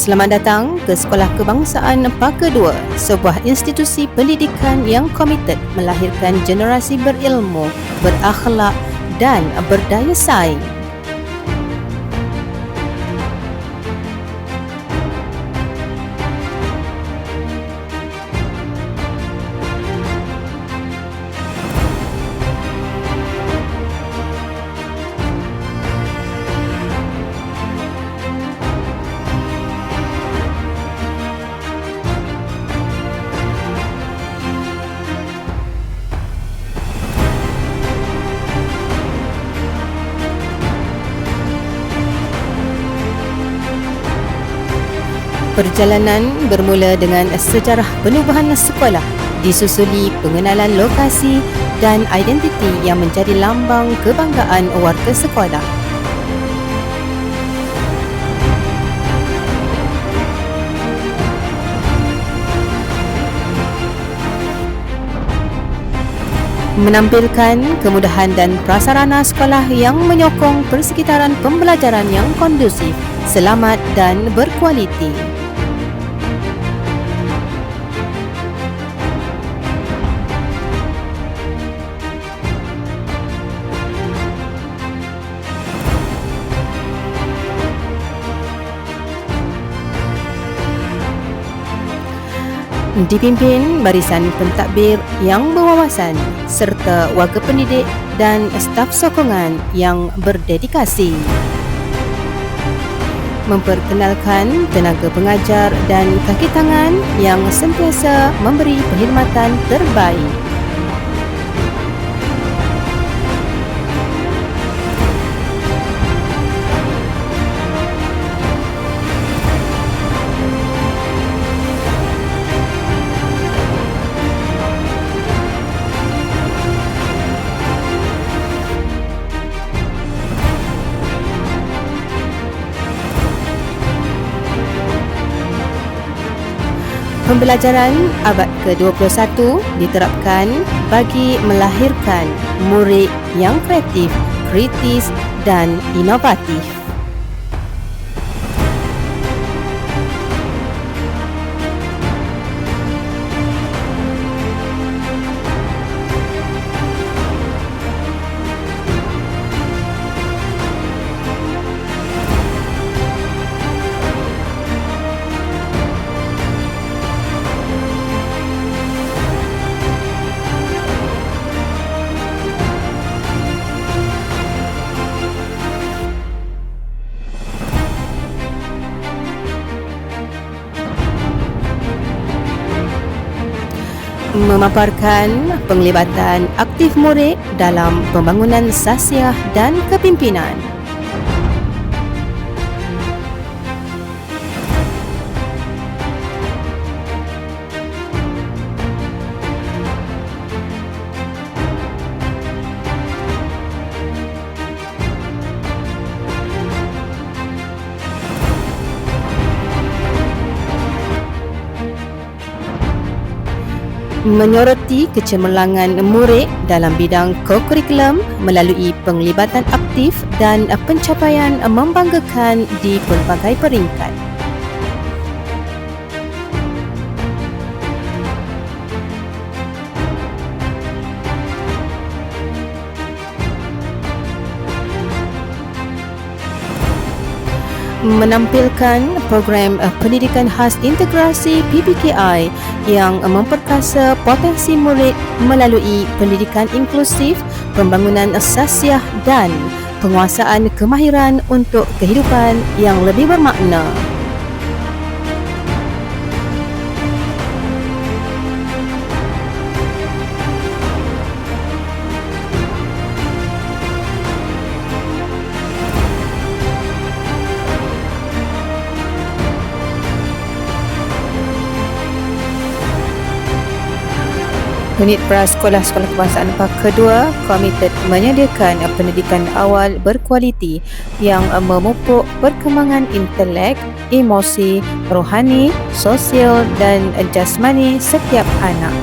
Selamat datang ke Sekolah Kebangsaan Paka 2, sebuah institusi pendidikan yang komited melahirkan generasi berilmu, berakhlak dan berdaya saing. Perjalanan bermula dengan sejarah penubuhan sekolah, disusuli pengenalan lokasi dan identiti yang menjadi lambang kebanggaan warga sekolah. Menampilkan kemudahan dan prasarana sekolah yang menyokong persekitaran pembelajaran yang kondusif, selamat dan berkualiti. Dipimpin barisan pentadbir yang berwawasan serta warga pendidik dan staf sokongan yang berdedikasi. Memperkenalkan tenaga pengajar dan kaki tangan yang sentiasa memberi perkhidmatan terbaik. Pembelajaran abad ke-21 diterapkan bagi melahirkan murid yang kreatif, kritis dan inovatif. Memaparkan penglibatan aktif murid dalam pembangunan sasiah dan kepimpinan. Menyoroti kecemerlangan murid dalam bidang kokurikulum melalui penglibatan aktif dan pencapaian membanggakan di pelbagai peringkat. Menampilkan program pendidikan khas integrasi PPKI yang memperkasa potensi murid melalui pendidikan inklusif, pembangunan sasiah dan penguasaan kemahiran untuk kehidupan yang lebih bermakna. Unit Prasekolah Sekolah Kebangsaan Paka 2 komited menyediakan pendidikan awal berkualiti yang memupuk perkembangan intelek, emosi, rohani, sosial dan jasmani setiap anak.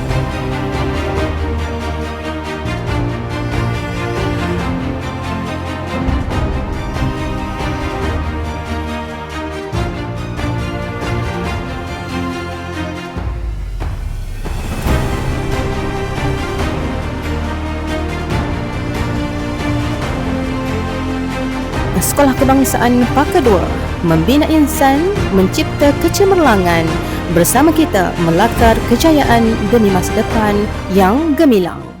Sekolah Kebangsaan Paka 2, membina insan, mencipta kecemerlangan. Bersama kita melakar kejayaan demi masa depan yang gemilang.